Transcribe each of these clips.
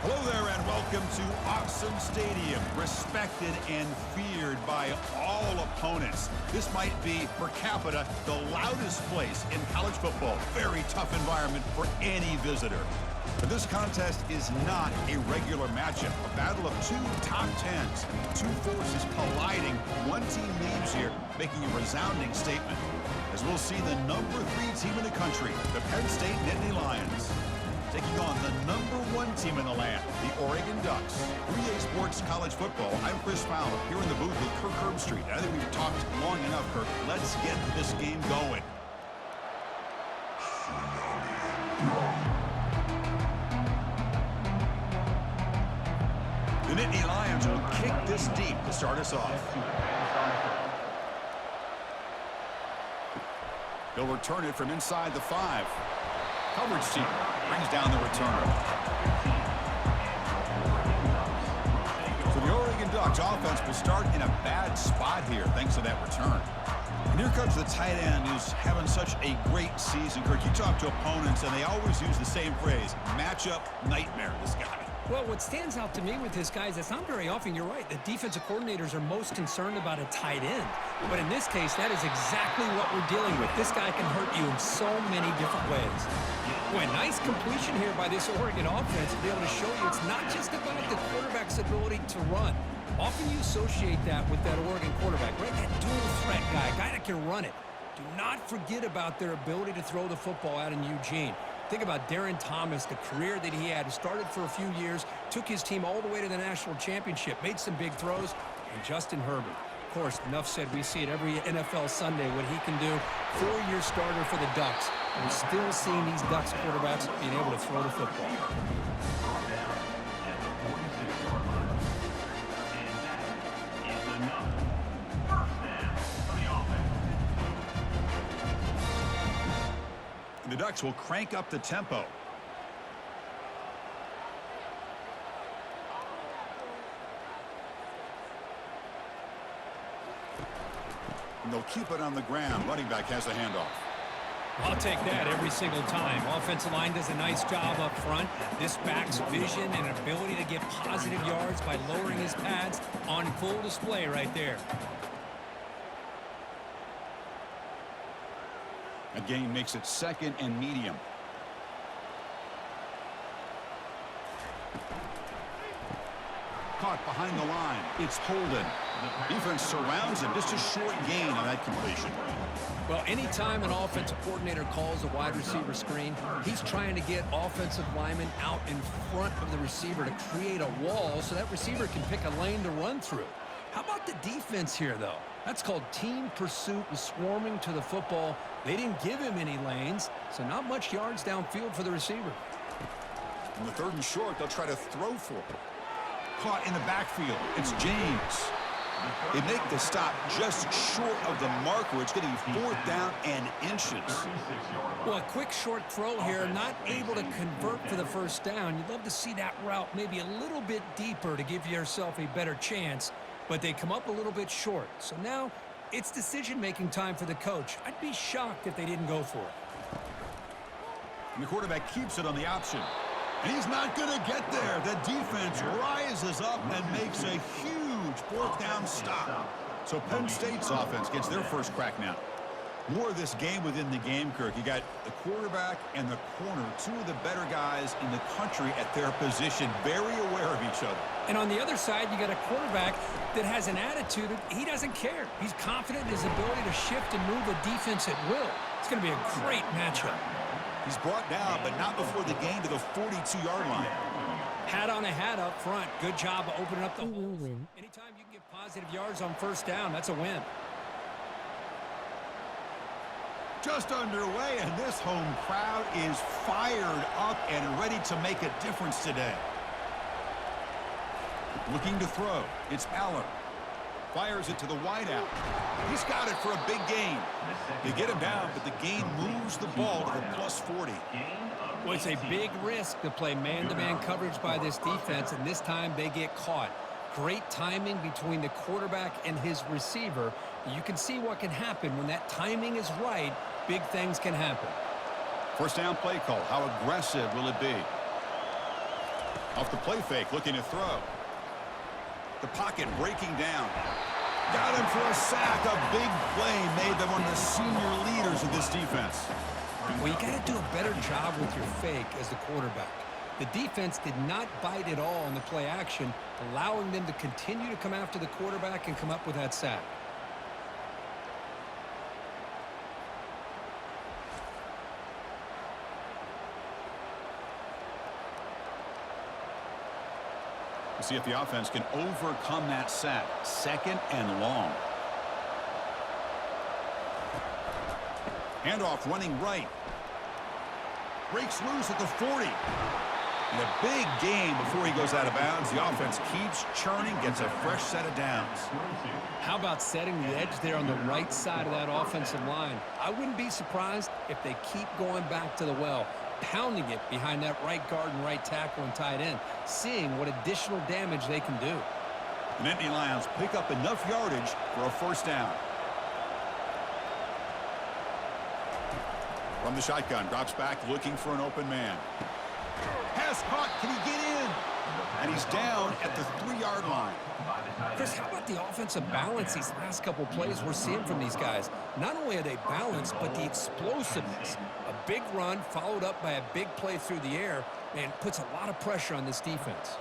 Hello there and welcome to Awesome Stadium, respected and feared by all opponents. This might be, per capita, the loudest place in college football. Very tough environment for any visitor. But this contest is not a regular matchup. A battle of two top tens, two forces colliding. One team leaves here making a resounding statement, as we'll see the number 3 team in the country, the Penn State Nittany Lions, taking on the number 1 team in the land, the Oregon Ducks. 3A Sports College Football. I'm Chris Fowler, here in the booth with Kirk Herbstreit. I think we've talked long enough, Kirk. Let's get this game going. The Nittany Lions will kick this deep to start us off. They'll return it from inside the 5. Coverage team brings down the return. So the Oregon Ducks offense will start in a bad spot here thanks to that return. And here comes the tight end who's having such a great season. Kirk, you talk to opponents and they always use the same phrase, matchup nightmare, this guy. Well, what stands out to me with this guy is it's not very often, you're right, the defensive coordinators are most concerned about a tight end. But in this case, that is exactly what we're dealing with. This guy can hurt you in so many different ways. Boy, nice completion here by this Oregon offense to be able to show you it's not just about the quarterback's ability to run. Often you associate that with that Oregon quarterback, right? That dual threat guy, a guy that can run it. Do not forget about their ability to throw the football out in Eugene. Think about Darren Thomas, the career that he had. Started for a few years, took his team all the way to the national championship, made some big throws, and Justin Herbert. Of course, enough said, we see it every NFL Sunday what he can do. 4-year starter for the Ducks. And we're still seeing these Ducks quarterbacks being able to throw the football. The Ducks will crank up the tempo. And they'll keep it on the ground. Running back has the handoff. I'll take that every single time. Offensive line does a nice job up front. This back's vision and ability to get positive yards by lowering his pads on full display right there. A gain makes it 2nd and medium. Caught behind the line. It's Holden. Defense surrounds him. Just a short gain on that completion. Well, anytime an offensive coordinator calls a wide receiver screen, he's trying to get offensive linemen out in front of the receiver to create a wall so that receiver can pick a lane to run through. How about the defense here, though? That's called team pursuit and swarming to the football. They didn't give him any lanes, so not much yards downfield for the receiver. In the 3rd and short, they'll try to throw for it. Caught in the backfield. It's James. They make the stop just short of the marker. It's going to be 4th down and inches. Well, a quick short throw here, not able to convert for the 1st down. You'd love to see that route maybe a little bit deeper to give yourself a better chance, but they come up a little bit short. So now it's decision-making time for the coach. I'd be shocked if they didn't go for it. And the quarterback keeps it on the option. And he's not going to get there. The defense rises up and makes a huge 4th down stop. So Penn State's offense gets their first crack now. More of this game within the game, Kirk. You got the quarterback and the corner, 2 of the better guys in the country at their position, very aware of each other. And on the other side, you got a quarterback that has an attitude of he doesn't care. He's confident in his ability to shift and move a defense at will. It's going to be a great matchup. He's brought down, but not before the gain to the 42-yard line. Hat on a hat up front. Good job of opening up the holes. Anytime you can get positive yards on 1st down, that's a win. Just underway, and this home crowd is fired up and ready to make a difference today. Looking to throw. It's Aller. Fires it to the wideout. He's got it for a big gain. They get him down, but the gain moves the ball to the +40. Well, it's a big risk to play man-to-man coverage by this defense, and this time they get caught. Great timing between the quarterback and his receiver. You can see what can happen when that timing is right. Big things can happen. 1st down play call. How aggressive will it be? Off the play fake, looking to throw. The pocket breaking down. Got him for a sack. A big play made them one of the senior leaders of this defense. Well, you got to do a better job with your fake as the quarterback. The defense did not bite at all in the play action, allowing them to continue to come after the quarterback and come up with that sack. We'll see if the offense can overcome that sack. 2nd and long. Handoff running right. Breaks loose at the 40. And a big game before he goes out of bounds. The offense keeps churning, gets a fresh set of downs. How about setting the edge there on the right side of that offensive line? I wouldn't be surprised if they keep going back to the well, pounding it behind that right guard and right tackle and tight end, seeing what additional damage they can do. The Nittany Lions pick up enough yardage for a first down. From the shotgun, drops back looking for an open man. Pass caught, can he get in? And he's down at the 3-yard line. Chris, how about the offensive balance these last couple plays we're seeing from these guys? Not only are they balanced, but the explosiveness. A big run followed up by a big play through the air, and puts a lot of pressure on this defense.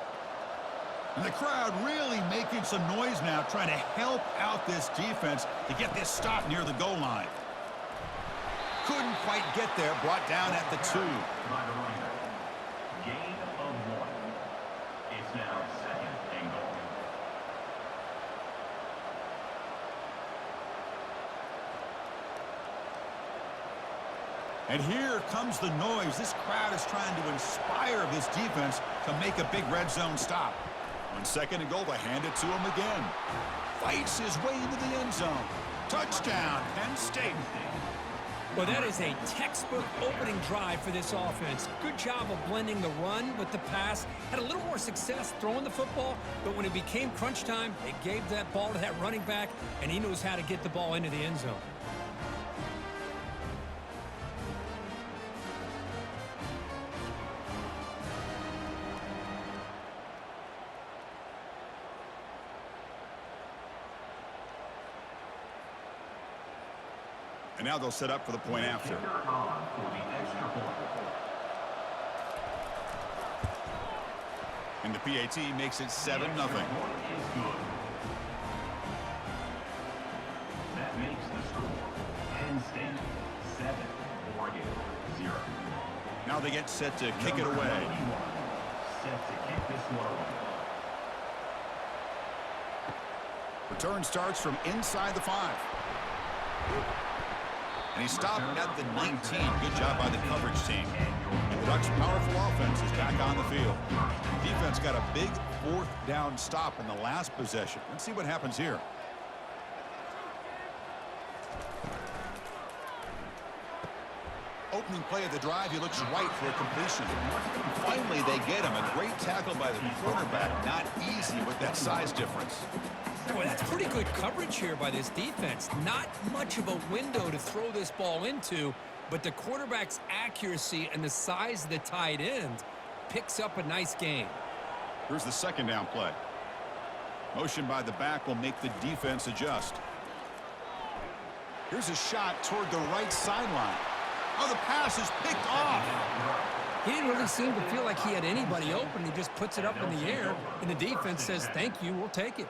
And the crowd really making some noise now, trying to help out this defense to get this stop near the goal line. Couldn't quite get there, brought down at the 2. Gain of 1. It's now 2nd and goal. And here comes the noise. This crowd is trying to inspire this defense to make a big red zone stop. On 2nd and goal, they hand it to him again. Fights his way into the end zone. Touchdown, Penn State. Well, that is a textbook opening drive for this offense. Good job of blending the run with the pass. Had a little more success throwing the football, but when it became crunch time, they gave that ball to that running back, and he knows how to get the ball into the end zone. And now they'll set up for the point after. And the PAT makes it 7-0. That makes the score Penn State 7, Oregon 0. Now they get set to kick it away. Set to kick this one away. Return starts from inside the 5. And he stopped at the 19. Good job by the coverage team. And the Ducks' powerful offense is back on the field. Defense got a big 4th down stop in the last possession. Let's see what happens here. Opening play of the drive, he looks right for a completion. Finally, they get him. A great tackle by the quarterback. Not easy with that size difference. Boy, that's pretty good coverage here by this defense. Not much of a window to throw this ball into, but the quarterback's accuracy and the size of the tight end picks up a nice gain. Here's the 2nd down play. Motion by the back will make the defense adjust. Here's a shot toward the right sideline. Oh, the pass is picked off. He didn't really seem to feel like he had anybody open. He just puts it up in the air, and the defense says, thank you, we'll take it.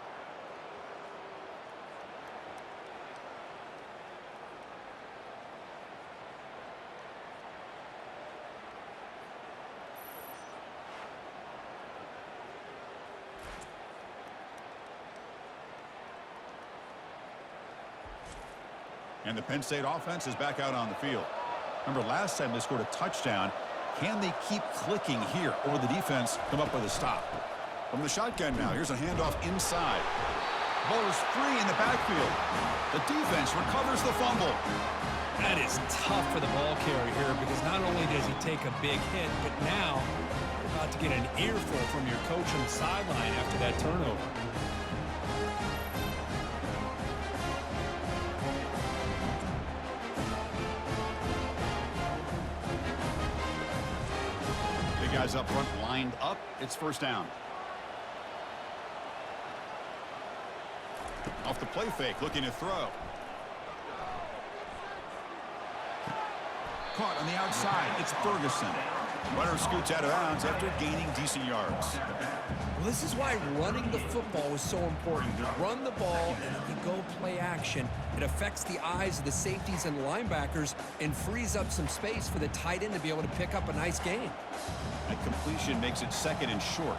And the Penn State offense is back out on the field. Remember, last time they scored a touchdown. Can they keep clicking here, or will the defense come up with a stop? From the shotgun now, here's a handoff inside. Ball is free in the backfield. The defense recovers the fumble. That is tough for the ball carrier here, because not only does he take a big hit, but now you're about to get an earful from your coach on the sideline after that turnover. guys up front lined up. It's first down. Off the play fake, looking to throw. Caught on the outside. It's Ferguson. Runner scoots out of bounds after gaining decent yards. Well, this is why running the football is so important. You run the ball, and if you go play action, it affects the eyes of the safeties and linebackers and frees up some space for the tight end to be able to pick up a nice gain. That completion makes it second and short.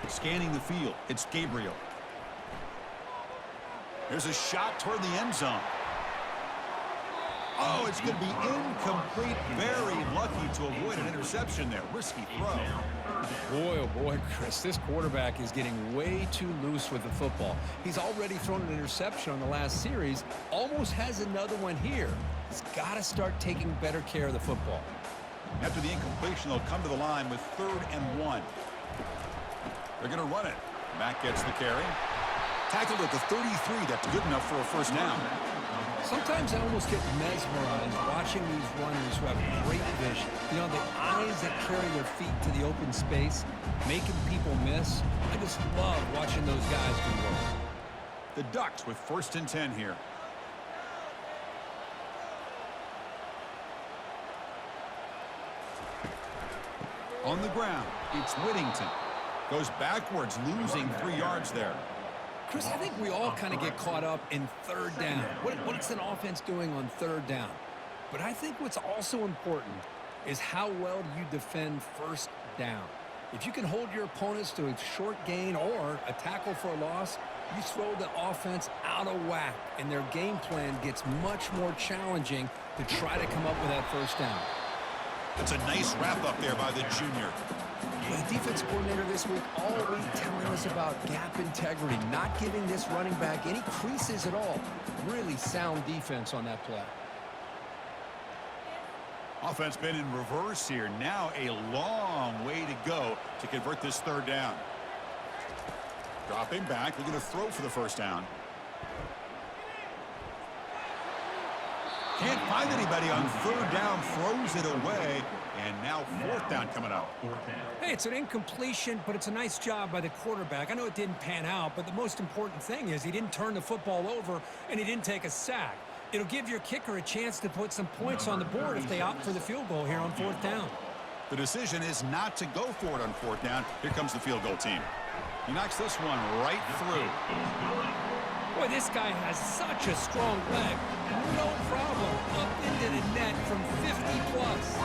Scanning the field, it's Gabriel. There's a shot toward the end zone. Oh, it's going to be incomplete. Very lucky to avoid an interception there. Risky throw. Boy, oh boy, Chris, this quarterback is getting way too loose with the football. He's already thrown an interception on the last series, almost has another one here. He's got to start taking better care of the football. After the incompletion, they'll come to the line with 3rd and 1. They're going to run it. Mack gets the carry. Tackled at the 33. That's good enough for a first down. Sometimes I almost get mesmerized watching these runners who have great vision. You know, the eyes that carry their feet to the open space, making people miss. I just love watching those guys do work. The Ducks with 1st and 10 here. On the ground, it's Whittington. Goes backwards, losing 3 yards there. Chris, I think we all kind of get caught up in 3rd down. What's an offense doing on 3rd down? But I think what's also important is how well you defend 1st down. If you can hold your opponents to a short gain or a tackle for a loss, you throw the offense out of whack, and their game plan gets much more challenging to try to come up with that 1st down. That's a nice wrap up there by the junior. The defense coordinator this week all week telling us about gap integrity, not giving this running back any creases at all. Really sound defense on that play. Offense been in reverse here. Now a long way to go to convert this 3rd down. Dropping back, looking to throw for the 1st down. Can't find anybody on 3rd down, throws it away, and now 4th down coming up. Hey, it's an incompletion, but it's a nice job by the quarterback. I know it didn't pan out, but the most important thing is he didn't turn the football over and he didn't take a sack. It'll give your kicker a chance to put some points on the board if they opt for the field goal here on 4th down. The decision is not to go for it on 4th down. Here comes the field goal team. He knocks this one right through. Boy, this guy has such a strong leg. No problem. Up into the net from 50 plus.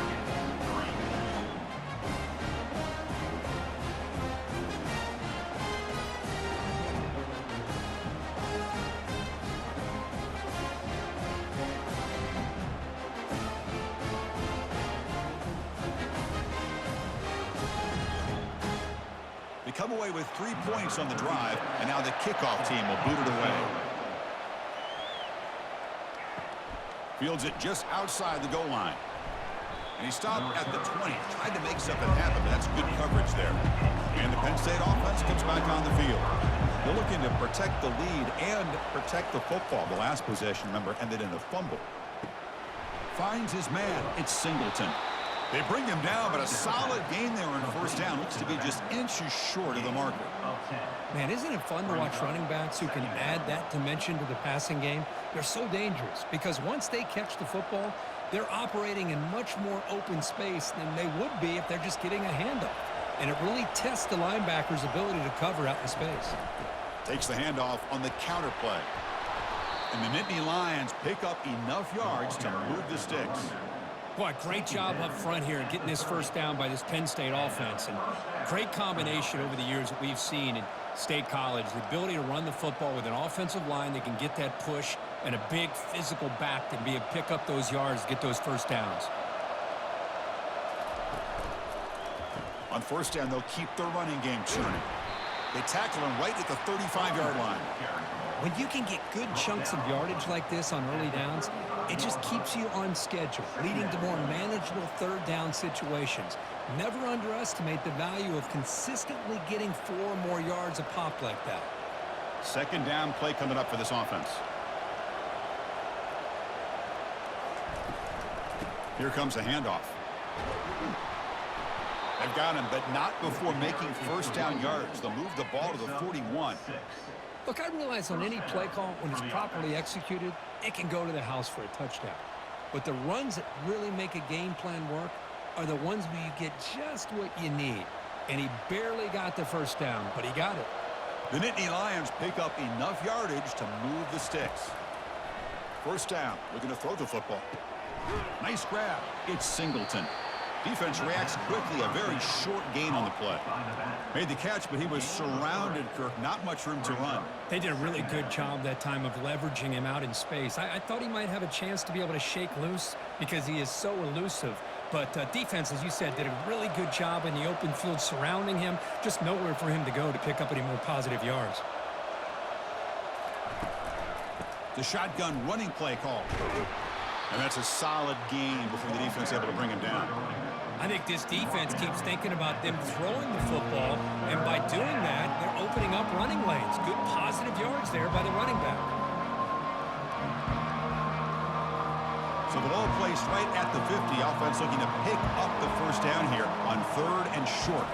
They come away with 3 points on the drive, and now the kickoff team will boot it away. Fields it just outside the goal line. And he stopped at the 20. Tried to make something happen, but that's good coverage there. And the Penn State offense comes back on the field. They're looking to protect the lead and protect the football. The last possession, remember, ended in a fumble. Finds his man. It's Singleton. They bring him down, but a solid gain there on 1st down. Looks to be just inches short of the marker. Man, isn't it fun to watch running backs who can add that dimension to the passing game? They're so dangerous because once they catch the football, they're operating in much more open space than they would be if they're just getting a handoff. And it really tests the linebacker's ability to cover out in space. Takes the handoff on the counter play. And the Nittany Lions pick up enough yards to move the sticks. Boy, great job up front here getting this 1st down by this Penn State offense. And great combination over the years that we've seen in State College. The ability to run the football with an offensive line that can get that push and a big physical back to be able to pick up those yards, get those 1st downs. On 1st down, they'll keep their running game churning. They tackle him right at the 35-yard line. When you can get good chunks of yardage like this on early downs, it just keeps you on schedule, leading to more manageable 3rd down situations. Never underestimate the value of consistently getting 4 more yards a pop like that. 2nd down play coming up for this offense. Here comes the handoff. They've got him, but not before making first down yards. They'll move the ball to the 41. Look, I realize on any play call, when it's properly executed, it can go to the house for a touchdown. But the runs that really make a game plan work are the ones where you get just what you need. And he barely got the first down, but he got it. The Nittany Lions pick up enough yardage to move the sticks. First down, looking to throw the football. Nice grab. It's Singleton. Defense reacts quickly, a very short gain on the play. Made the catch, but he was surrounded, Kirk. Not much room to run. They did a really good job that time of leveraging him out in space. I thought he might have a chance to be able to shake loose because he is so elusive. But defense, as you said, did a really good job in the open field surrounding him. Just nowhere for him to go to pick up any more positive yards. The shotgun running play call. And that's a solid gain before the defense able to bring him down. I think this defense keeps thinking about them throwing the football, and by doing that, they're opening up running lanes. Good positive yards there by the running back. So the ball placed right at the 50. Offense looking to pick up the first down here on 3rd and short.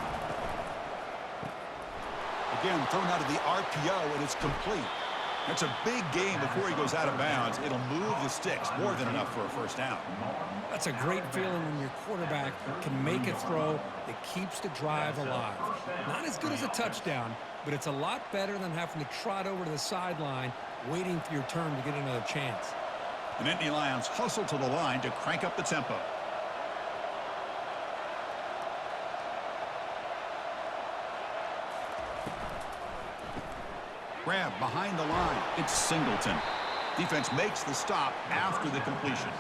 Again, thrown out of the RPO, and it's complete. That's a big gain before he goes out of bounds. It'll move the sticks, more than enough for a first down. That's a great feeling when your quarterback can make a throw that keeps the drive alive. Not as good as a touchdown, but it's a lot better than having to trot over to the sideline, waiting for your turn to get another chance. The Nittany Lions hustle to the line to crank up the tempo. Grab behind the line. It's Singleton. Defense makes the stop after the completion.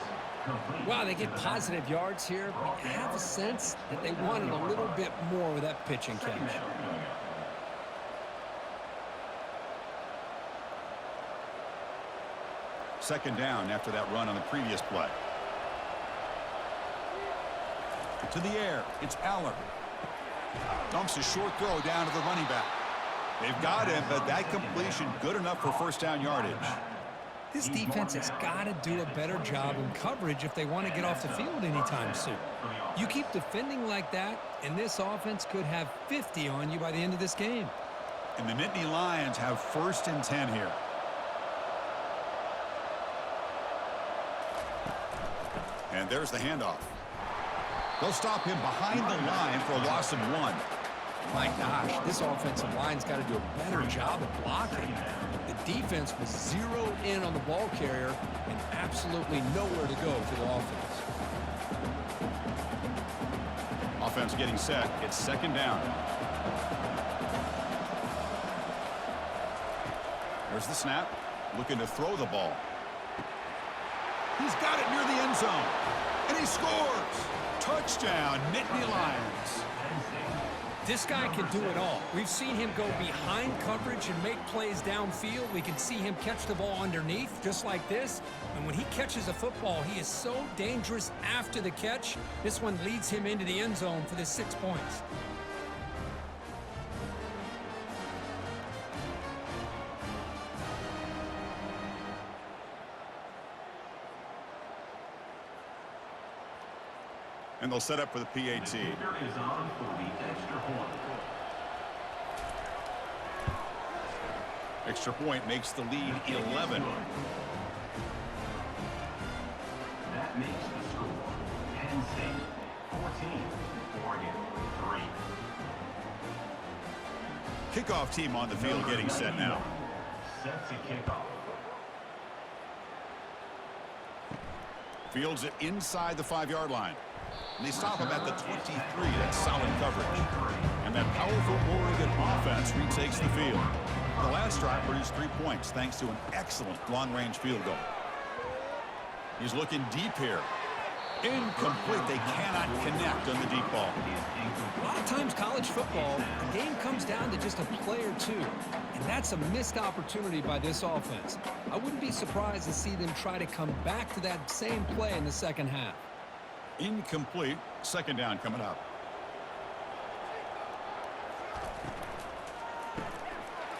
Wow, they get positive yards here. I have a sense that they wanted a little bit more with that pitch and catch. Second down after that run on the previous play. To the air, it's Aller. Dumps a short throw down to the running back. They've got him, but that completion good enough for first down yardage. This defense has got to do a better job in coverage if they want to get off the field anytime soon. You keep defending like that, and this offense could have 50 on you by the end of this game. And the Nittany Lions have 1st and 10 here. And there's the handoff. They'll stop him behind the line for a loss of 1. My gosh, this offensive line's got to do a better job of blocking. The defense was zeroed in on the ball carrier and absolutely nowhere to go for the offense. Offense getting set. It's second down. There's the snap. Looking to throw the ball. He's got it near the end zone. And he scores. Touchdown, Nittany Lions. This guy can do it all. We've seen him go behind coverage and make plays downfield. We can see him catch the ball underneath, just like this. And when he catches a football, he is so dangerous after the catch. This one leads him into the end zone for the 6 points. And they'll set up for the PAT. Is on for the extra point. Extra point makes the lead 11. That makes the score Penn State 14, Oregon 3. Kickoff team on the field getting set now. Set to kick off. Fields it inside the 5-yard line. And they stop him at the 23. That's solid coverage. And that powerful Oregon offense retakes the field. The last drive produced 3 points thanks to an excellent long-range field goal. He's looking deep here. Incomplete. They cannot connect on the deep ball. A lot of times college football, the game comes down to just a play or two. And that's a missed opportunity by this offense. I wouldn't be surprised to see them try to come back to that same play in the second half. Incomplete. Second down coming up.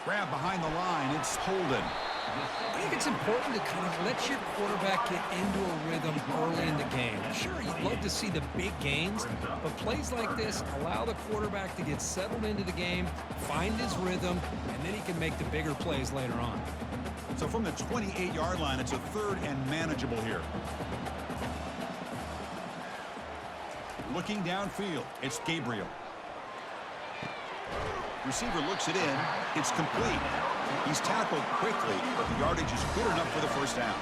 Grab behind the line. It's Holden. I think it's important to kind of let your quarterback get into a rhythm early in the game. Sure, you'd love to see the big gains, but plays like this allow the quarterback to get settled into the game, find his rhythm, and then he can make the bigger plays later on. So from the 28-yard line, it's a third and manageable here. Looking downfield, it's Gabriel. Receiver looks it in. It's complete. He's tackled quickly, but the yardage is good enough for the first down.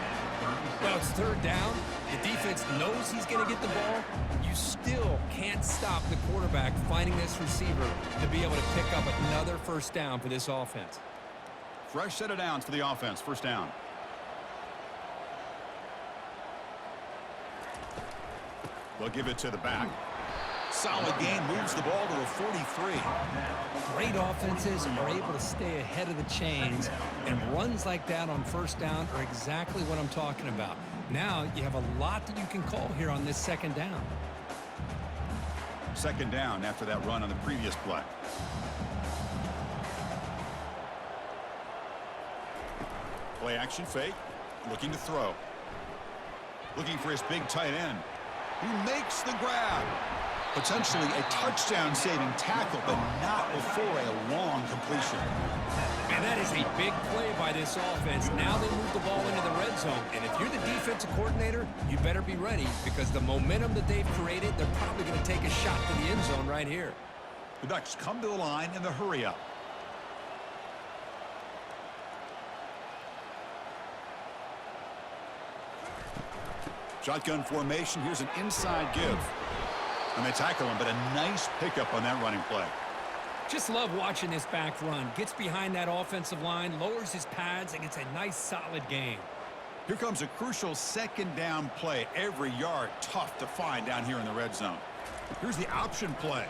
Well, it's third down. The defense knows he's going to get the ball. You still can't stop the quarterback finding this receiver to be able to pick up another first down for this offense. Fresh set of downs for the offense. First down. They'll give it to the back. Solid gain, moves the ball to a 43. Great offenses are able to stay ahead of the chains, and runs like that on first down are exactly what I'm talking about. Now you have a lot that you can call here on this second down. Second down after that run on the previous play. Play action fake, looking to throw. Looking for his big tight end. He makes the grab. Potentially a touchdown-saving tackle, but not before a long completion. And that is a big play by this offense. Now they move the ball into the red zone. And if you're the defensive coordinator, you better be ready, because the momentum that they've created, they're probably going to take a shot to the end zone right here. The Ducks come to the line in the hurry-up. Shotgun formation. Here's an inside give. And they tackle him, but a nice pickup on that running play. Just love watching this back run. Gets behind that offensive line, lowers his pads, and gets a nice solid gain. Here comes a crucial second down play. Every yard tough to find down here in the red zone. Here's the option play.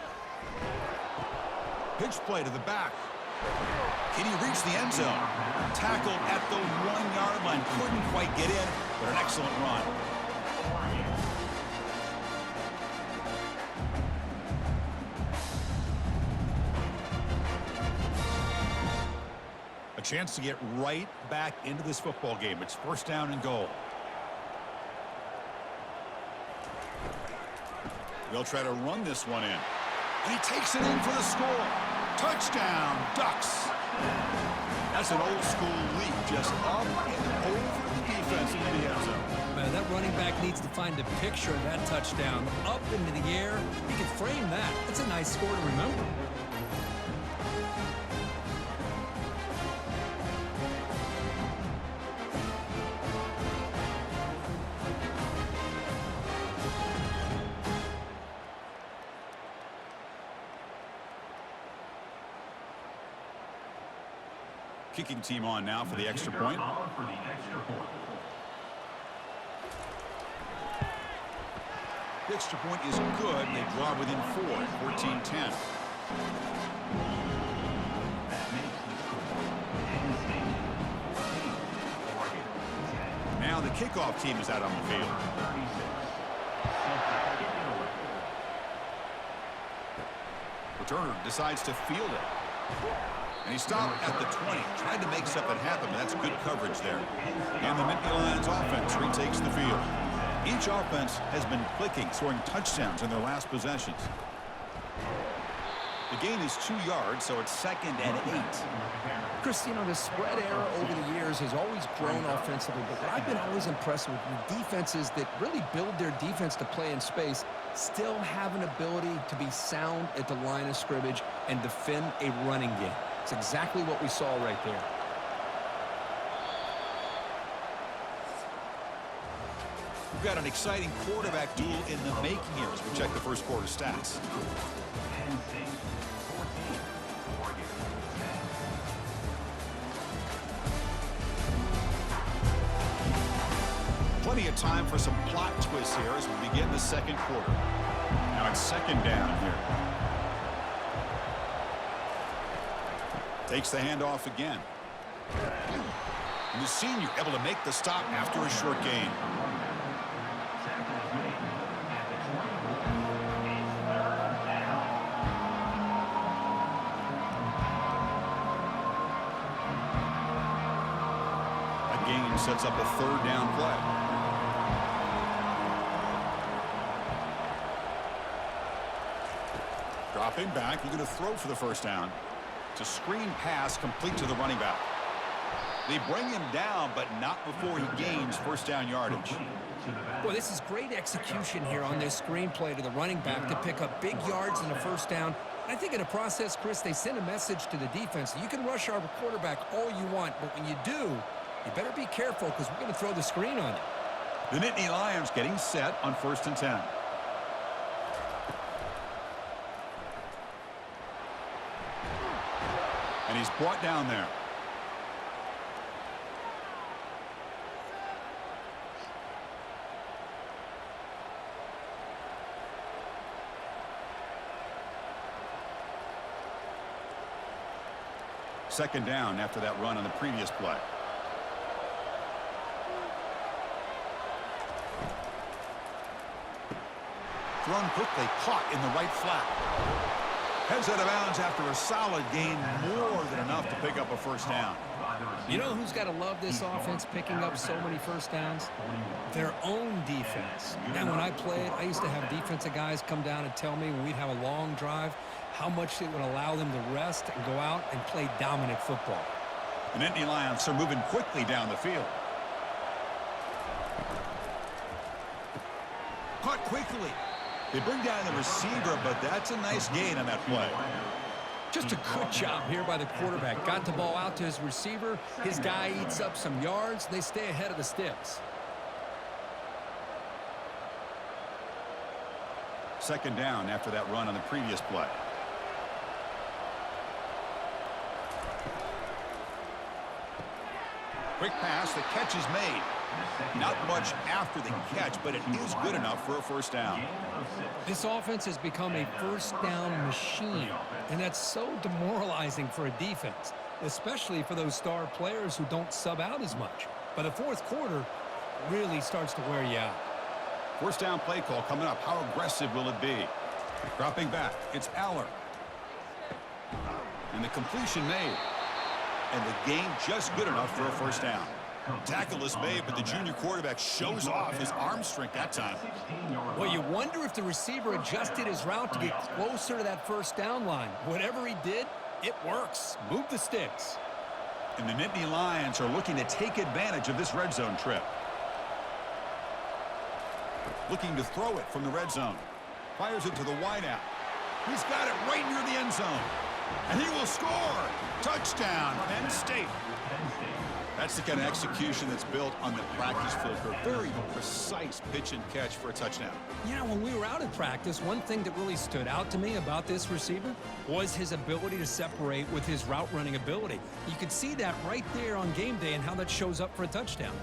Pitch play to the back. Can he reach the end zone? Tackled at the 1-yard line. Couldn't quite get in, but an excellent run. A chance to get right back into this football game. It's first down and goal. They'll try to run this one in. And he takes it in for the score. Touchdown, Ducks. That's an old school leap, just up and over the defense into the end zone. Man, that running back needs to find a picture of that touchdown. Up into the air. He can frame that. That's a nice score to remember. Kicking team on now for the extra point. The extra point is good. They draw within 4, 14-10. Now the kickoff team is out on the field. Returner decides to field it. And he stopped at the 20, tried to make something happen, but that's good coverage there. And the Nittany Lions offense retakes the field. Each offense has been clicking, scoring touchdowns in their last possessions. The gain is 2 yards, so it's 2nd and 8. Chris, you know, the spread era over the years has always grown offensively, but what I've been always impressed with defenses that really build their defense to play in space still have an ability to be sound at the line of scrimmage and defend a running game. It's exactly what we saw right there. We've got an exciting quarterback duel in the making here as we check the first quarter stats. Plenty of time for some plot twists here as we begin the second quarter. Now it's second down here. Takes the handoff again. And the senior able to make the stop after a short gain. sets up a third down play. Dropping back, looking to throw for the first down. It's a screen pass complete to the running back. They bring him down, but not before he gains first down yardage. Well, this is great execution here on this screen play to the running back to pick up big yards in the first down. I think in the process, Chris, they send a message to the defense. You can rush our quarterback all you want, but when you do, you better be careful because we're going to throw the screen on you. The Nittany Lions getting set on 1st and 10. And he's brought down there. Second down after that run on the previous play. Thrown quickly, caught in the right flat. Heads out of bounds after a solid gain, more than enough to pick up a first down. You know who's got to love this offense picking up so many first downs? Their own defense. Now, when I played, I used to have defensive guys come down and tell me when we'd have a long drive how much it would allow them to rest and go out and play dominant football. The Nittany Lions are moving quickly down the field. Caught quickly. They bring down the receiver, but that's a nice gain on that play. Just a good job here by the quarterback. Got the ball out to his receiver. His guy eats up some yards. They stay ahead of the sticks. Second down after that run on the previous play. Quick pass, the catch is made. Not much after the catch, but it is good enough for a first down. This offense has become a first down machine, and that's so demoralizing for a defense, especially for those star players who don't sub out as much. But the fourth quarter really starts to wear you out. First down play call coming up. How aggressive will it be? Dropping back, it's Aller. And the completion made. And the game just good enough for a first down. Tackle is made, but the junior quarterback shows off his arm strength that time. Well, you wonder if the receiver adjusted his route to get closer to that first down line. Whatever he did, it works. Move the sticks. And the Nittany Lions are looking to take advantage of this red zone trip. Looking to throw it from the red zone. Fires it to the wideout. He's got it right near the end zone. And he will score. Touchdown, Penn State. That's the kind of execution that's built on the practice field for a very precise pitch and catch for a touchdown. Yeah, when we were out at practice, one thing that really stood out to me about this receiver was his ability to separate with his route running ability. You could see that right there on game day and how that shows up for a touchdown.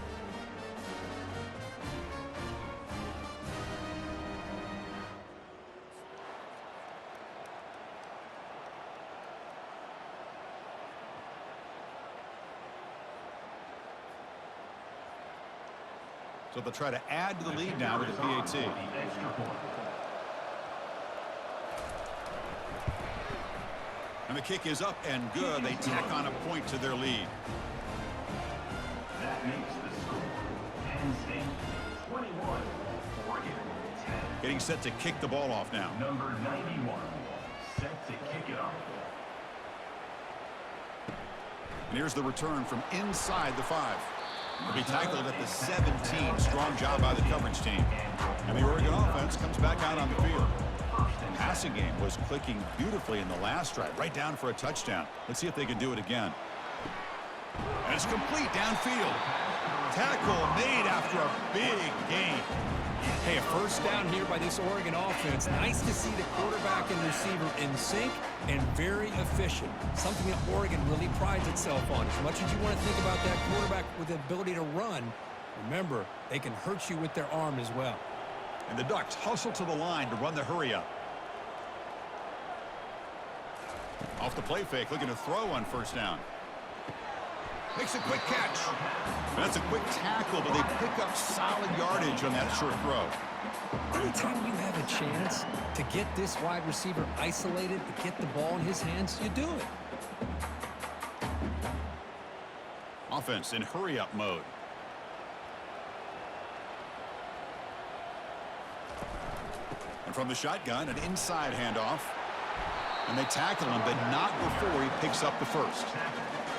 So they'll try to add to the lead now with the PAT. And the kick is up and good. They tack on a point to their lead. That makes the score Penn State 21, Oregon 10. Getting set to kick the ball off now. Number 91, set to kick it off. And here's the return from inside the 5. Will be tackled at the 17. Strong job by the coverage team. And the Oregon offense comes back out on the field. The passing game was clicking beautifully in the last drive, right down for a touchdown. Let's see if they can do it again. And it's complete downfield. Tackle made after a big gain. Hey, a first down here by this Oregon offense. Nice to see the quarterback and receiver in sync and very efficient. Something that Oregon really prides itself on. As much as you want to think about that quarterback with the ability to run, remember, they can hurt you with their arm as well. And the Ducks hustle to the line to run the hurry up. Off the play fake, looking to throw on first down. Makes a quick catch. That's a quick tackle, but they pick up solid yardage on that short throw. Anytime you have a chance to get this wide receiver isolated, to get the ball in his hands, you do it. Offense in hurry-up mode. And from the shotgun, an inside handoff. And they tackle him, but not before he picks up the first.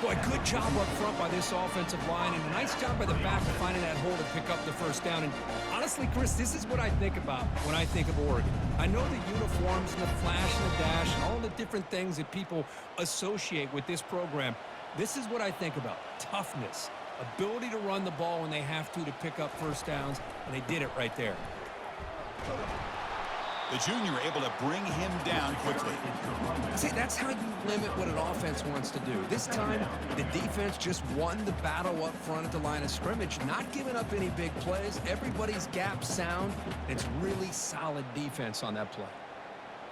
Boy, good job up front by this offensive line, and a nice job by the back of finding that hole to pick up the first down. And honestly, Chris, this is what I think about when I think of Oregon. I know the uniforms and the flash and the dash and all the different things that people associate with this program. This is what I think about: toughness, ability to run the ball when they have to pick up first downs, and they did it right there. The junior able to bring him down quickly. See, that's how you limit what an offense wants to do. This time, the defense just won the battle up front at the line of scrimmage, not giving up any big plays. Everybody's gap sound. It's really solid defense on that play.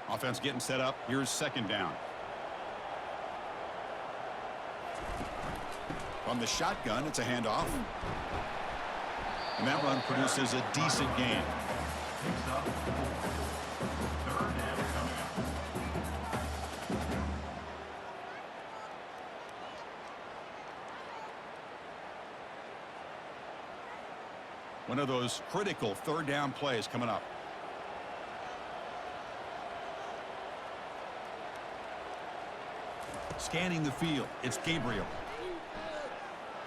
Offense getting set up. Here's second down. From the shotgun, it's a handoff. And that run produces a decent gain. One of those critical third down plays coming up. Scanning the field, it's Gabriel.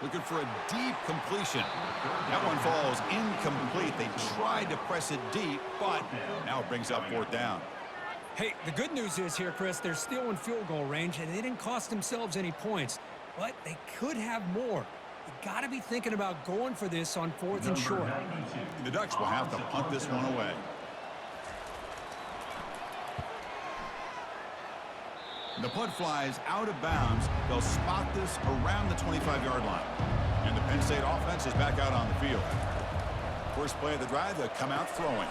Looking for a deep completion. That one falls incomplete. They tried to press it deep, but now it brings up fourth down. Hey, the good news is here, Chris, they're still in field goal range, and they didn't cost themselves any points, but they could have more. You got to be thinking about going for this on fourth and short. The Ducks will have to punt this one away. The punt flies out of bounds. They'll spot this around the 25-yard line. And the Penn State offense is back out on the field. First play of the drive, they'll come out throwing.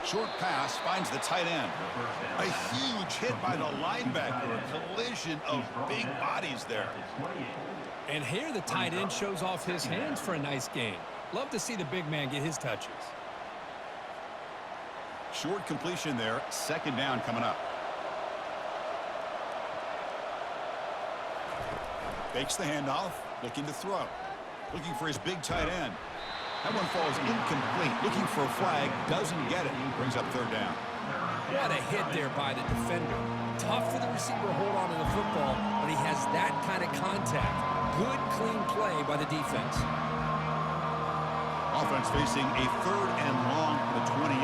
Short pass finds the tight end. A huge hit by the linebacker. A collision of big bodies there. And here the tight end shows off his hands for a nice gain. Love to see the big man get his touches. Short completion there. Second down coming up. Fakes the handoff, looking to throw. Looking for his big tight end. That one falls incomplete. Looking for a flag, doesn't get it. Brings up third down. What a hit there by the defender. Tough for the receiver to hold on to the football, but he has that kind of contact. Good, clean play by the defense. Offense facing a third and long from the 28.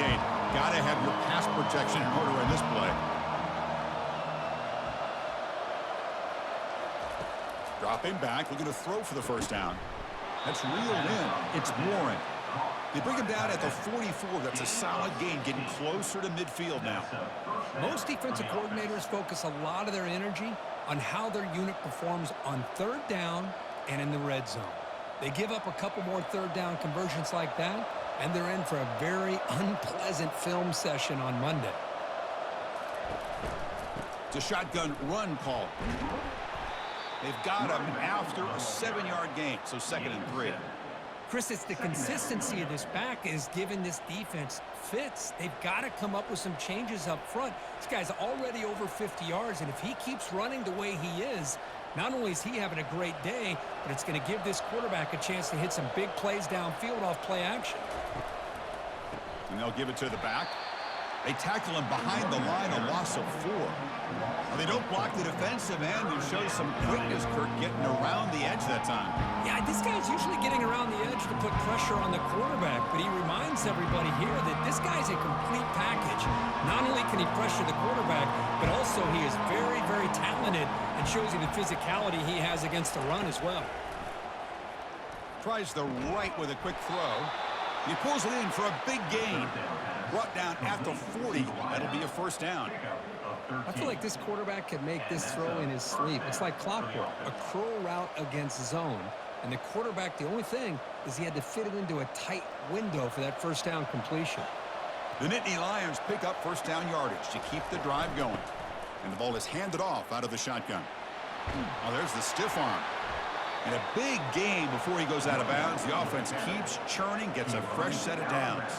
Got to have your pass protection in order in this play. Dropping back, looking to throw for the first down. That's reeled in. It's Warren. They bring him down at the 44. That's a solid gain, getting closer to midfield now. Most defensive coordinators focus a lot of their energy on how their unit performs on third down and in the red zone. They give up a couple more third down conversions like that, and they're in for a very unpleasant film session on Monday. It's a shotgun run call. They've got him after a 7-yard gain, so 2nd and 3. Chris, it's the consistency of this back is giving this defense fits. They've got to come up with some changes up front. This guy's already over 50 yards, and if he keeps running the way he is, not only is he having a great day, but it's going to give this quarterback a chance to hit some big plays downfield off play action. And they'll give it to the back. They tackle him behind the line, a loss of 4. Now they don't block the defensive end, who shows some quickness, Kirk, getting around the edge that time. Yeah, this guy's usually getting around the edge to put pressure on the quarterback, but he reminds everybody here that this guy's a complete package. Not only can he pressure the quarterback, but also he is very, very talented and shows you the physicality he has against the run as well. Tries the right with a quick throw. He pulls it in for a big gain. Brought down at the 40. That'll be a first down. I feel like this quarterback could make this throw in his sleep. It's like clockwork, a crow route against zone. And the quarterback, the only thing is he had to fit it into a tight window for that first down completion. The Nittany Lions pick up first down yardage to keep the drive going. And the ball is handed off out of the shotgun. Oh, there's the stiff arm. And a big gain before he goes out of bounds. The offense keeps churning, gets a fresh set of downs.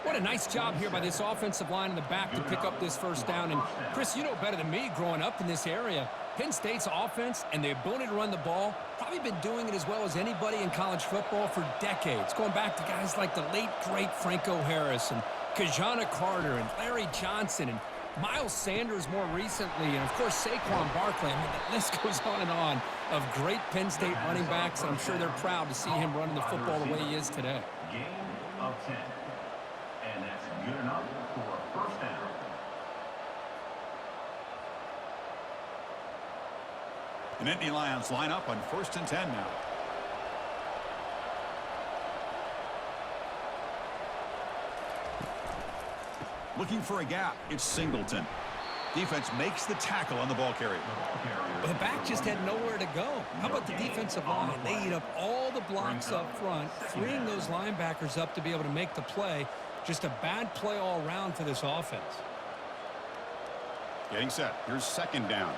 What a nice job here by this offensive line in the back to pick up this first down. And, Chris, you know better than me growing up in this area, Penn State's offense and the ability to run the ball probably been doing it as well as anybody in college football for decades, going back to guys like the late, great Franco Harris and Kajana Carter and Larry Johnson and Miles Sanders more recently, and, of course, Saquon Barkley. I mean, the list goes on of great Penn State running backs, and I'm sure they're proud to see him running the football the way he is today. Gain of 10. And that's good enough for a first down. And Nittany Lions line up on 1st and 10 now. Looking for a gap, it's Singleton. Defense makes the tackle on the ball carrier. Well, the back just had nowhere to go. How about the defensive line? They eat up all the blocks up front, freeing those linebackers up to be able to make the play. Just a bad play all around for this offense. Getting set. Here's 2nd down.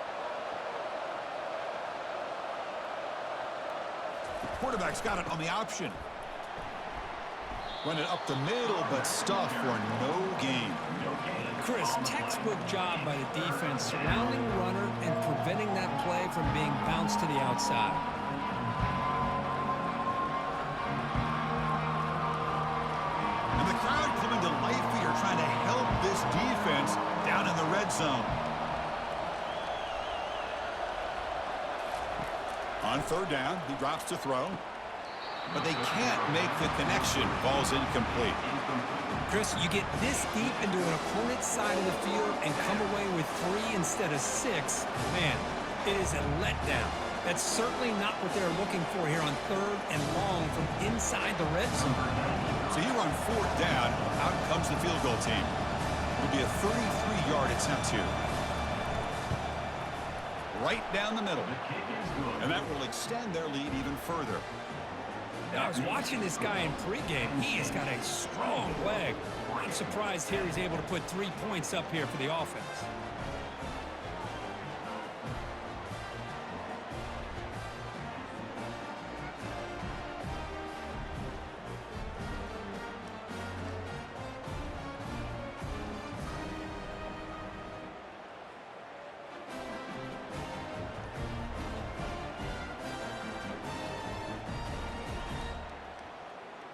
Quarterback's got it on the option. Run it up the middle, but stuff for no gain. Chris, textbook job by the defense surrounding the runner and preventing that play from being bounced to the outside. And the crowd coming to life here, trying to help this defense down in the red zone. On 3rd down, he drops to throw. But they can't make the connection. Ball's incomplete. Chris, you get this deep into an opponent's side of the field and come away with 3 instead of 6. Man, it is a letdown. That's certainly not what they're looking for here on 3rd and long from inside the red zone. So here on 4th down, out comes the field goal team. It'll be a 33-yard attempt here. Right down the middle. And that will extend their lead even further. Now, I was watching this guy in pregame. He has got a strong leg. I'm surprised here he's able to put 3 points up here for the offense.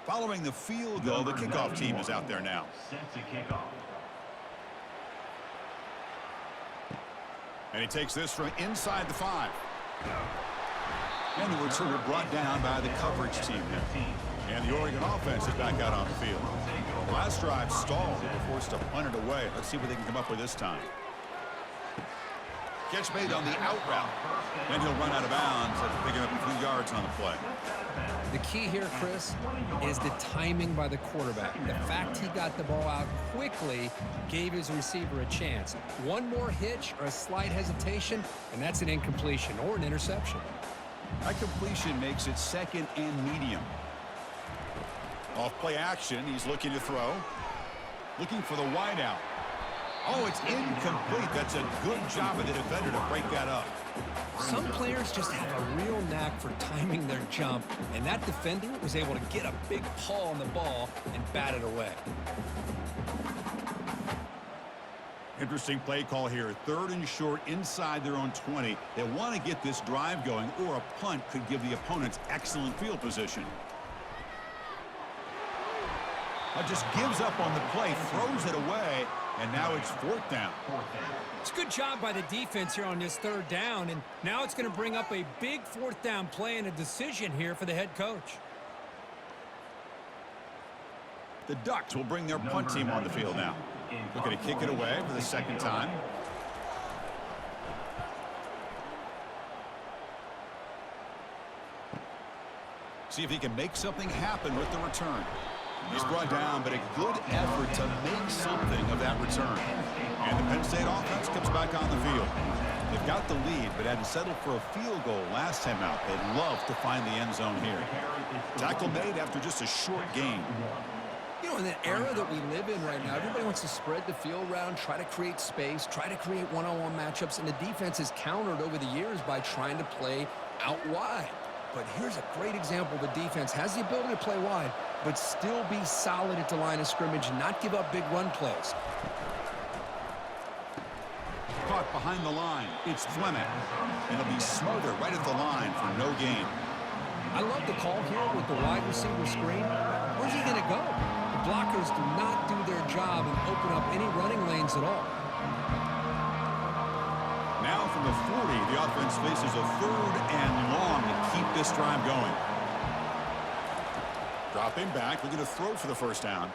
Following the field goal, the kickoff team is out there now. Set to kick off. And he takes this from inside the 5. And the returner brought down by the coverage team there. And the Oregon offense is back out on the field. Last drive stalled. They were forced to punt it away. Let's see what they can come up with this time. Catch made on the out route. Then he'll run out of bounds after picking up a few yards on the play. The key here, Chris, is the timing by the quarterback. The fact he got the ball out quickly gave his receiver a chance. One more hitch or a slight hesitation, and that's an incompletion or an interception. That completion makes it 2nd and medium. Off play action, he's looking to throw. Looking for the wideout. Oh, it's incomplete. That's a good job of the defender to break that up. Some players just have a real knack for timing their jump, and that defender was able to get a big paw on the ball and bat it away. Interesting play call here. 3rd and short inside their own 20. They want to get this drive going, or a punt could give the opponents excellent field position. Just gives up on the play, throws it away, and now it's 4th down. It's a good job by the defense here on this 3rd down, and now it's going to bring up a big 4th down play and a decision here for the head coach. The Ducks will bring their punt team on the field now. Looking to kick it away for the 2nd time. See if he can make something happen with the return. He's brought down, but a good effort to make something of that return. And the Penn State offense comes back on the field. They've got the lead, but had to settle for a field goal last time out. They'd love to find the end zone here. Tackle made after just a short gain. You know, in the era that we live in right now, everybody wants to spread the field around, try to create space, try to create one-on-one matchups, and the defense has countered over the years by trying to play out wide. But here's a great example. The defense has the ability to play wide, but still be solid at the line of scrimmage and not give up big run plays. Caught behind the line. It's Fleming. And he'll be smothered right at the line for no gain. I love the call here with the wide receiver screen. Where's he going to go? The blockers do not do their job and open up any running lanes at all. Now from the 40, the offense faces a 3rd and long to keep this drive going. Dropping back, looking to throw for the first down.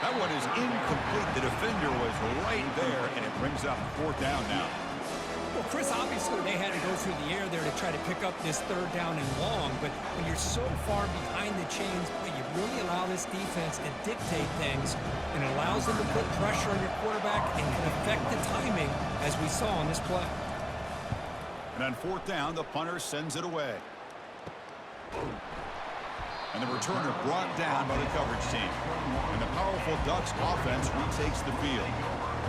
That one is incomplete. The defender was right there, and it brings up 4th down now. Well, Chris, obviously they had to go through the air there to try to pick up this 3rd down and long, but when you're so far behind the chains, boy, you really allow this defense to dictate things, and it allows them to put pressure on your quarterback and can affect the timing, as we saw on this play. And on 4th down, the punter sends it away. And the returner brought down by the coverage team. And the powerful Ducks offense retakes the field.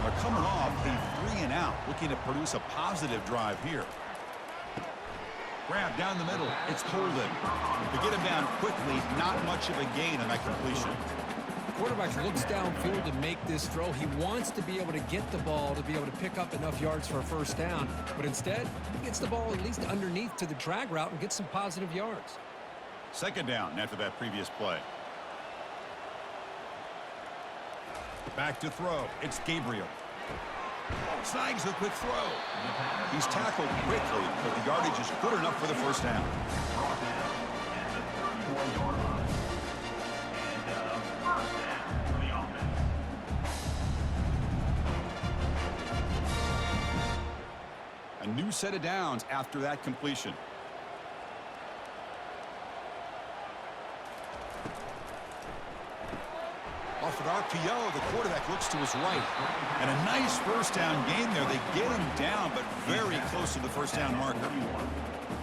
They're coming off a 3-and-out, looking to produce a positive drive here. Grab down the middle. It's Holden. To get him down quickly, not much of a gain on that completion. Quarterback looks downfield to make this throw. He wants to be able to get the ball to be able to pick up enough yards for a first down. But instead, he gets the ball at least underneath to the drag route and gets some positive yards. 2nd down after that previous play. Back to throw. It's Gabriel. Snags the quick throw. He's tackled quickly, but the yardage is good enough for the first down. A new set of downs after that completion. Off an RPO, the quarterback looks to his right. And a nice first down gain there. They get him down, but very close to the first down marker.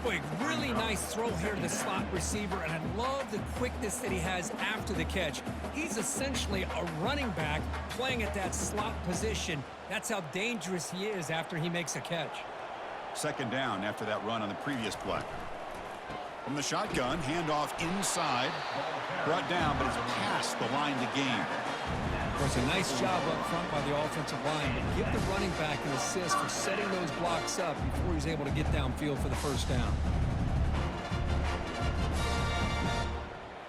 Boy, really nice throw here to the slot receiver, and I love the quickness that he has after the catch. He's essentially a running back playing at that slot position. That's how dangerous he is after he makes a catch. 2nd down after that run on the previous play. From the shotgun, handoff inside. Brought down, but it's past the line to gain. Of course, a nice job up front by the offensive line, but give the running back an assist for setting those blocks up before he's able to get downfield for the first down.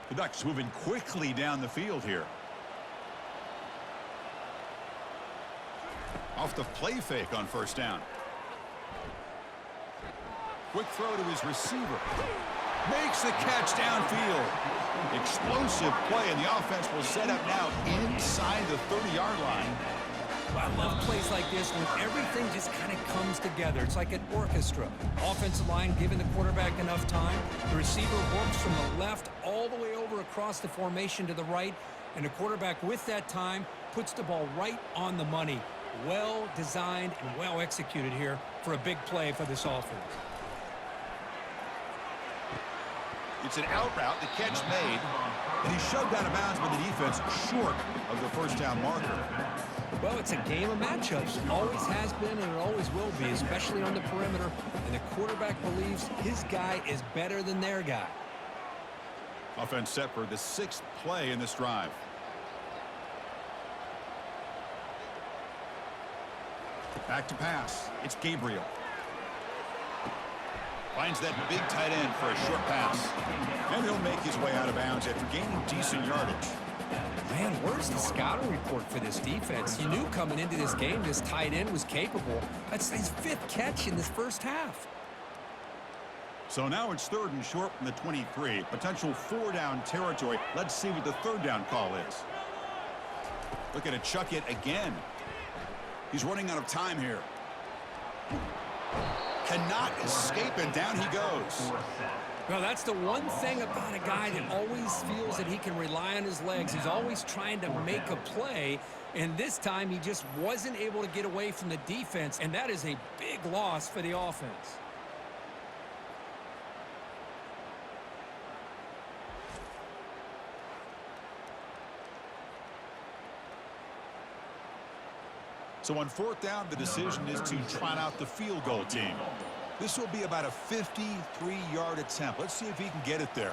The Ducks moving quickly down the field here. Off the play fake on first down. Quick throw to his receiver. Makes the catch downfield. Explosive play, and the offense will set up now inside the 30-yard line. Well, I love plays like this when everything just kind of comes together. It's like an orchestra. Offensive line giving the quarterback enough time. The receiver works from the left all the way over across the formation to the right. And the quarterback, with that time, puts the ball right on the money. Well designed and well executed here for a big play for this offense. It's an out route, the catch made, and he's shoved out of bounds by the defense short of the first down marker. Well, it's a game of matchups. Always has been and it always will be, especially on the perimeter. And the quarterback believes his guy is better than their guy. Offense set for the 6th play in this drive. Back to pass. It's Gabriel. Finds that big tight end for a short pass. And he'll make his way out of bounds after gaining decent yardage. Man, where's the scouting report for this defense? You knew coming into this game this tight end was capable. That's his 5th catch in this first half. So now it's 3rd and short from the 23. Potential 4-down territory. Let's see what the 3rd down call is. Looking to chuck it again. He's running out of time here. Cannot escape, and down he goes. Well, that's the one thing about a guy that always feels that he can rely on his legs. He's always trying to make a play, and this time he just wasn't able to get away from the defense, and that is a big loss for the offense. So on 4th down, the decision is to trot out the field goal team. This will be about a 53-yard attempt. Let's see if he can get it there.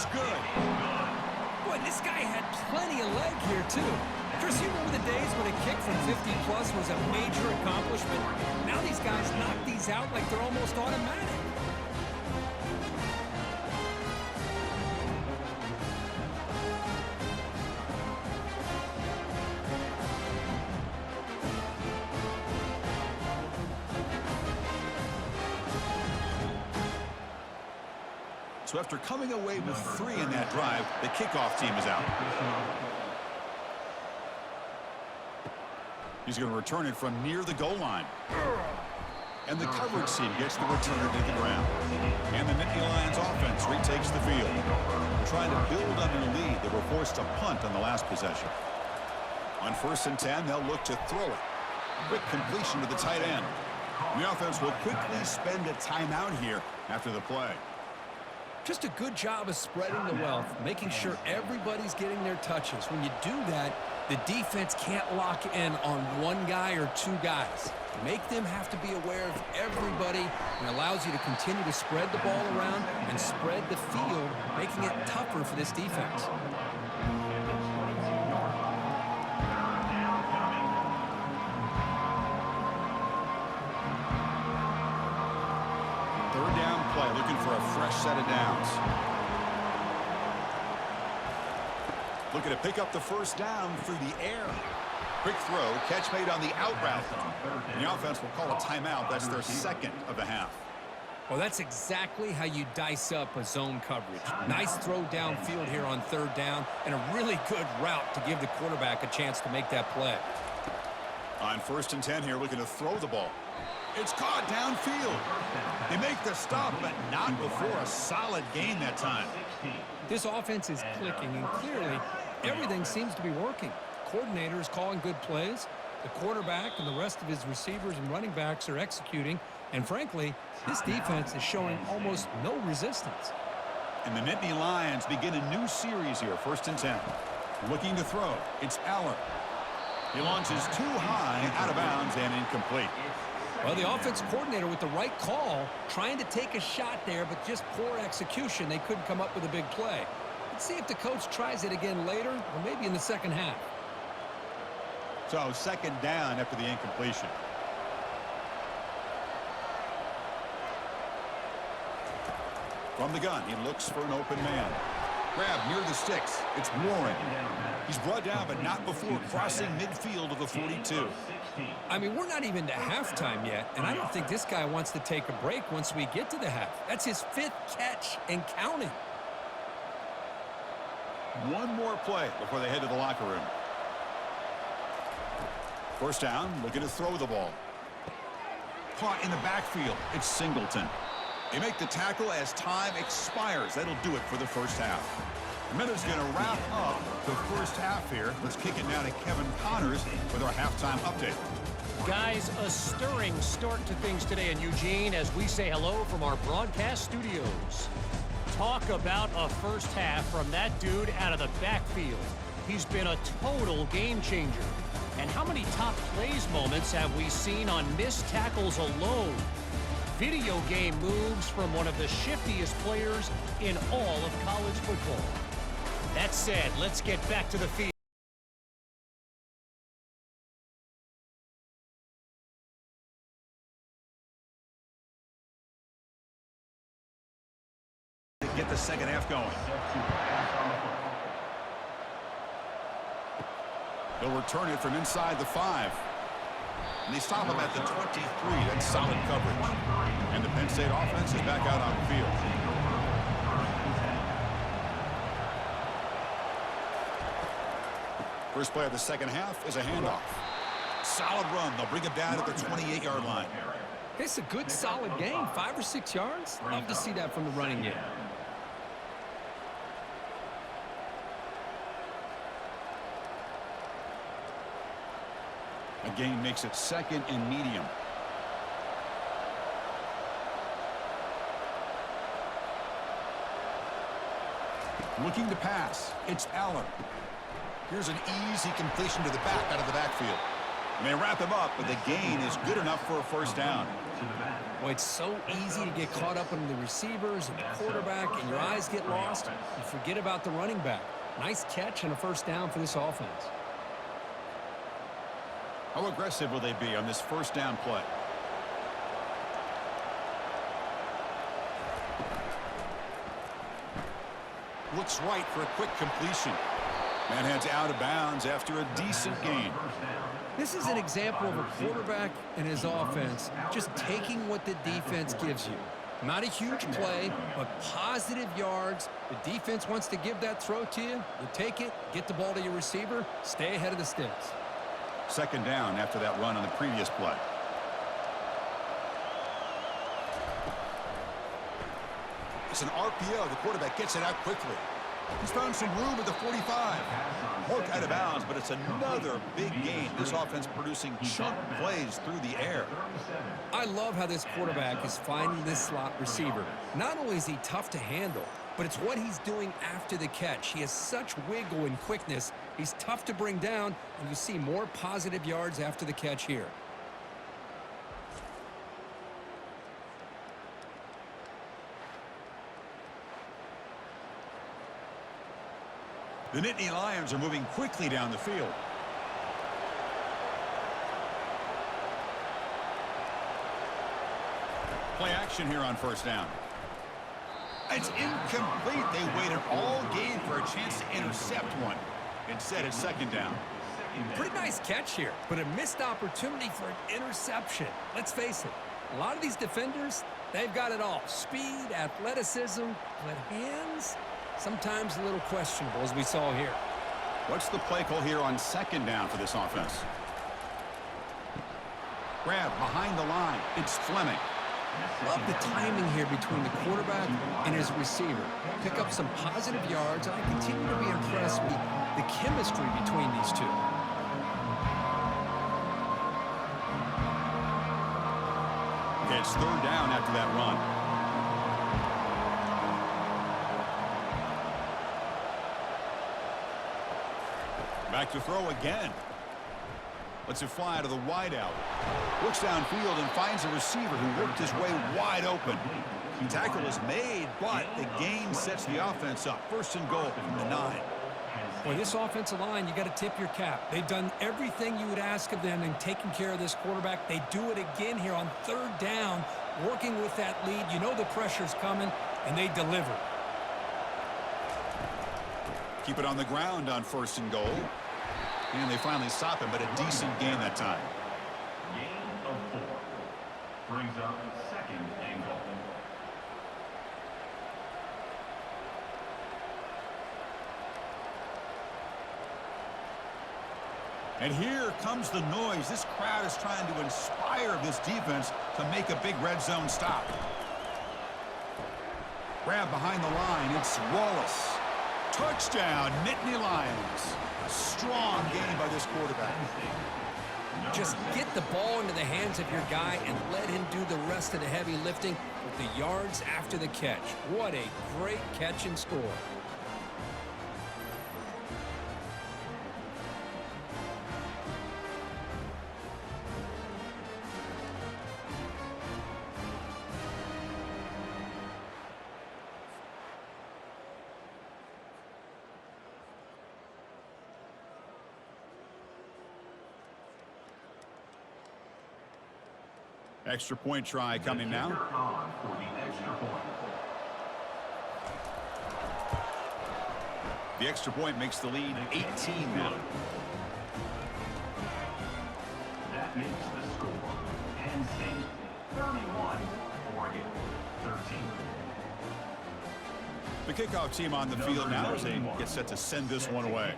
is good. Boy, this guy had plenty of leg here, too. Chris, you remember the days when a kick from 50-plus was a major accomplishment? Now these guys knock these out like they're almost automatic. So after coming away with 3 in that drive, the kickoff team is out. He's going to return it from near the goal line. And the coverage team gets the returner to the ground. And the Nittany Lions offense retakes the field. Trying to build on their lead, they were forced to punt on the last possession. On 1st and 10, they'll look to throw it. Quick completion to the tight end. The offense will quickly spend a timeout here after the play. Just a good job of spreading the wealth, making sure everybody's getting their touches. When you do that, the defense can't lock in on one guy or 2 guys. Make them have to be aware of everybody, and allows you to continue to spread the ball around and spread the field, making it tougher for this defense. Third down play, looking for a fresh set of downs. Looking to pick up the first down through the air. Quick throw, catch made on the out route. And the offense will call a timeout. That's their 2nd of the half. Well, that's exactly how you dice up a zone coverage. Nice throw downfield here on 3rd down, and a really good route to give the quarterback a chance to make that play. On 1st and 10 here, looking to throw the ball. It's caught downfield. They make the stop, but not before a solid gain that time. This offense is clicking, and clearly everything seems to be working. The coordinator is calling good plays. The quarterback and the rest of his receivers and running backs are executing. And frankly, this defense is showing almost no resistance. And the Nittany Lions begin a new series here, 1st and 10. Looking to throw. It's Allen. He launches too high, out of bounds, and incomplete. Well, the offense coordinator with the right call, trying to take a shot there, but just poor execution. They couldn't come up with a big play. Let's see if the coach tries it again later, or maybe in the second half. So 2nd down after the incompletion. From the gun, he looks for an open man. Grab near the sticks. It's Warren. He's brought down, but not before crossing midfield of the 42. I mean, we're not even to halftime yet, and I don't think this guy wants to take a break once we get to the half. That's his 5th catch and counting. One more play before they head to the locker room. 1st down, looking to throw the ball. Caught in the backfield. It's Singleton. They make the tackle as time expires. That'll do it for the 1st half. Minute's going to wrap up the 1st half here. Let's kick it now to Kevin Connors with our halftime update. Guys, a stirring start to things today in Eugene as we say hello from our broadcast studios. Talk about a 1st half from that dude out of the backfield. He's been a total game changer. And how many top plays moments have we seen on missed tackles alone? Video game moves from one of the shiftiest players in all of college football. That said, let's get back to the field. Get the second half going. They'll return it from inside the 5. And they stop him at the 23. That's solid coverage. And the Penn State offense is back out on the field. First play of the second half is a handoff. Solid run. They'll bring it down at the 28-yard line. It's a good, solid gain. 5 or 6 yards. Love to see that from the running game. A gain makes it 2nd and medium. Looking to pass. It's Allen. Here's an easy completion to the back out of the backfield. And they wrap him up, but the gain is good enough for a first down. Well, it's so easy to get caught up in the receivers and the quarterback, and your eyes get lost. You forget about the running back. Nice catch and a first down for this offense. How aggressive will they be on this first down play? Looks right for a quick completion. Man heads out of bounds after a decent gain. This is an example of a quarterback and his offense just taking what the defense gives you. Not a huge play, but positive yards. The defense wants to give that throw to you. You take it, get the ball to your receiver, stay ahead of the sticks. Second down after that run on the previous play. It's an RPO. The quarterback gets it out quickly. He's found some room at the 45. Work out of bounds, but it's another big gain. This offense producing chunk plays through the air. I love how this quarterback is finding this slot receiver. Not only is he tough to handle, but it's what he's doing after the catch. He has such wiggle and quickness. He's tough to bring down, and you see more positive yards after the catch here. The Nittany Lions are moving quickly down the field. Play action here on first down. It's incomplete. They waited all game for a chance to intercept one. Instead, it's second down. Pretty nice catch here, but a missed opportunity for an interception. Let's face it, a lot of these defenders, they've got it all. Speed, athleticism, but hands, sometimes a little questionable, as we saw here. What's the play call here on second down for this offense? Grab behind the line. It's Fleming. Love the timing here between the quarterback and his receiver. Pick up some positive yards, and I continue to be impressed with the chemistry between these two. Okay, it's third down after that run. Back to throw again. Lets it fly to the wideout. Looks downfield and finds a receiver who worked his way wide open. The tackle is made, but the gain sets the offense up. First and goal from the 9. Boy, this offensive line, you got to tip your cap. They've done everything you would ask of them in taking care of this quarterback. They do it again here on third down, working with that lead. You know the pressure's coming, and they deliver. Keep it on the ground on first and goal. And they finally stop him, but a decent gain that time. Gain of 4. Brings up second and goal. And here comes the noise. This crowd is trying to inspire this defense to make a big red zone stop. Grab behind the line. It's Wallace. Touchdown, Nittany Lions. Strong game by this quarterback. Just get the ball into the hands of your guy and let him do the rest of the heavy lifting with the yards after the catch. What a great catch and score. Extra point try coming now. On for the extra point. The extra point makes the lead 18 now. That makes the score. Penn State 31, Oregon 13. The kickoff team on the field now as they get set to send this one away.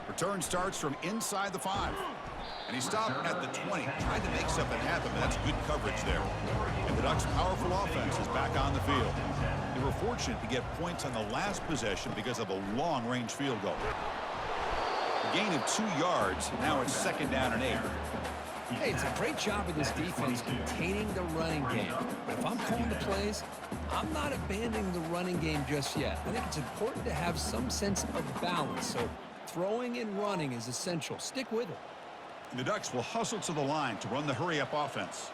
Return starts from inside the 5. And he stopped at the 20. Tried to make something happen, but that's good coverage there. And the Ducks' powerful offense is back on the field. They were fortunate to get points on the last possession because of a long-range field goal. A gain of 2 yards. Now it's second down and 8. Hey, it's a great job of this defense containing the running game. But if I'm calling the plays, I'm not abandoning the running game just yet. I think it's important to have some sense of balance. So Throwing and running is essential. Stick with it. And the Ducks will hustle to the line to run the hurry-up offense.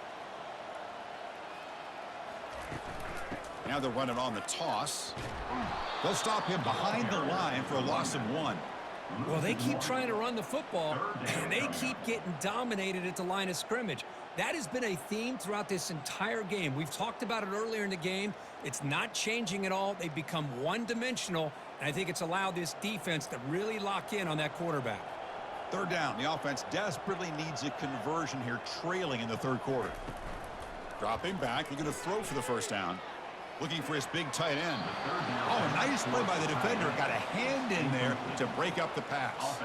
Now they're running on the toss. They'll stop him behind the line for a loss of 1. Well, they keep trying to run the football, and they keep getting dominated at the line of scrimmage. That has been a theme throughout this entire game. We've talked about it earlier in the game. It's not changing at all. They've become one-dimensional, and I think it's allowed this defense to really lock in on that quarterback. Third down. The offense desperately needs a conversion here, trailing in the third quarter. Dropping back, looking to throw for the first down. Looking for his big tight end. Oh, nice play by the defender. Got a hand in there to break up the pass.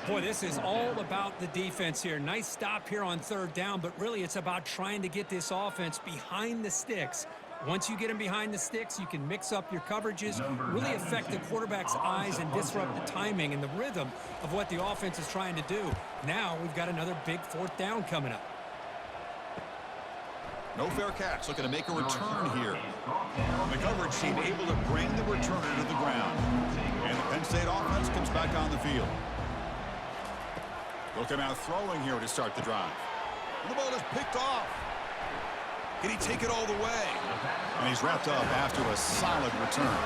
Boy, this is all about the defense here. Nice stop here on third down, but really it's about trying to get this offense behind the sticks. Once you get them behind the sticks, you can mix up your coverages, really affect the quarterback's eyes and disrupt the timing and the rhythm of what the offense is trying to do. Now we've got another big fourth down coming up. No fair catch, looking to make a return here. The coverage team able to bring the returner to the ground. And the Penn State offense comes back on the field. They'll come out throwing here to start the drive. And the ball is picked off. Can he take it all the way? And he's wrapped up after a solid return.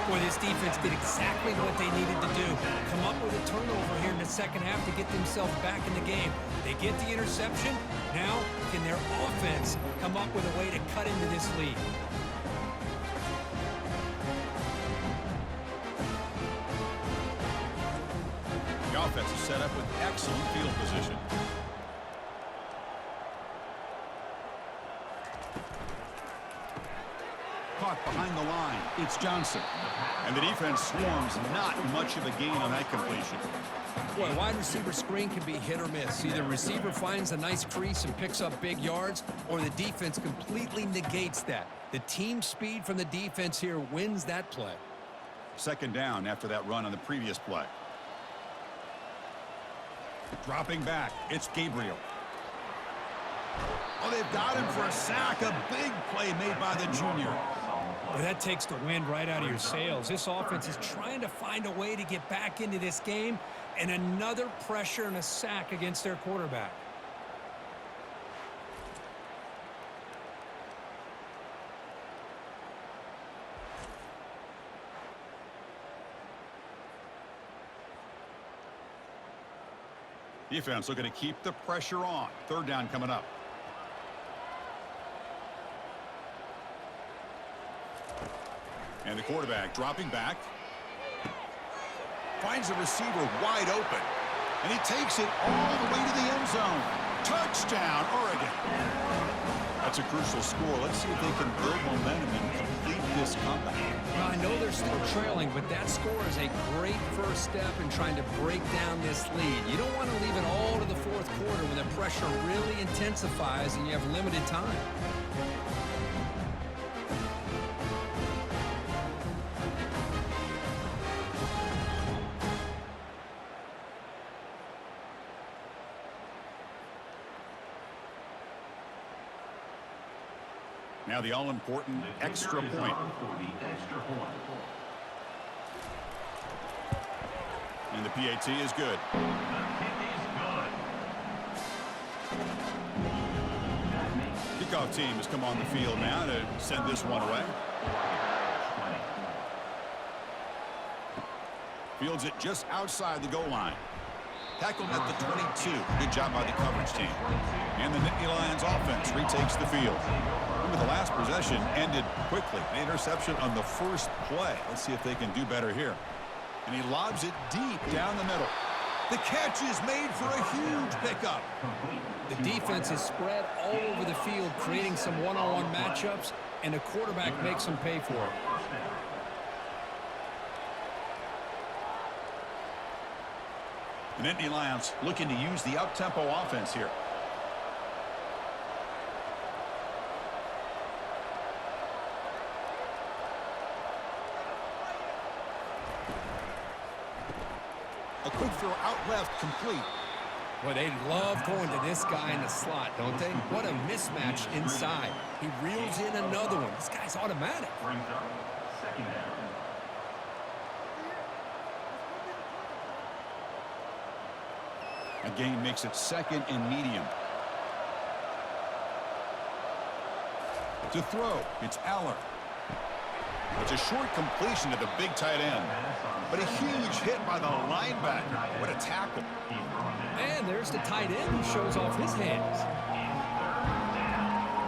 Boy, this defense did exactly what they needed to do. Come up with a turnover here in the second half to get themselves back in the game. They get the interception. Now, can their offense come up with a way to cut into this lead? The offense is set up with excellent field position. Caught behind the line. It's Johnson. And the defense swarms not much of a gain on that completion. Boy, wide receiver screen can be hit or miss. Either receiver finds a nice crease and picks up big yards, or the defense completely negates that. The team speed from the defense here wins that play. Second down after that run on the previous play. Dropping back, it's Gabriel. Oh, they've got him for a sack. A big play made by the junior. Well, that takes the wind right out of your sails. This offense is trying to find a way to get back into this game, and another pressure and a sack against their quarterback. Defense looking to keep the pressure on. Third down coming up. And the quarterback dropping back. Finds the receiver wide open. And he takes it all the way to the end zone. Touchdown, Oregon. That's a crucial score. Let's see if they can build momentum and complete this comeback. Well, I know they're still trailing, but that score is a great first step in trying to break down this lead. You don't want to leave it all to the fourth quarter when the pressure really intensifies and you have limited time. Now the all-important extra point. And the PAT is good. Kickoff team has come on the field now to send this one away. Fields it just outside the goal line. Tackled at the 22. Good job by the coverage team. And the Nittany Lions offense retakes the field. Remember, the last possession ended quickly. An interception on the first play. Let's see if they can do better here. And he lobs it deep down the middle. The catch is made for a huge pickup. The defense is spread all over the field, creating some one-on-one matchups, and the quarterback makes them pay for it. The Nittany Lions looking to use the up-tempo offense here. A quick throw out left, complete. Well, they love going to this guy in the slot, don't they? What a mismatch inside. He reels in another one. This guy's automatic. Second down. A gain makes it 2nd and medium. To throw, it's Aller. It's a short completion to the big tight end. But a huge hit by the linebacker. What a tackle. And there's the tight end who shows off his hands.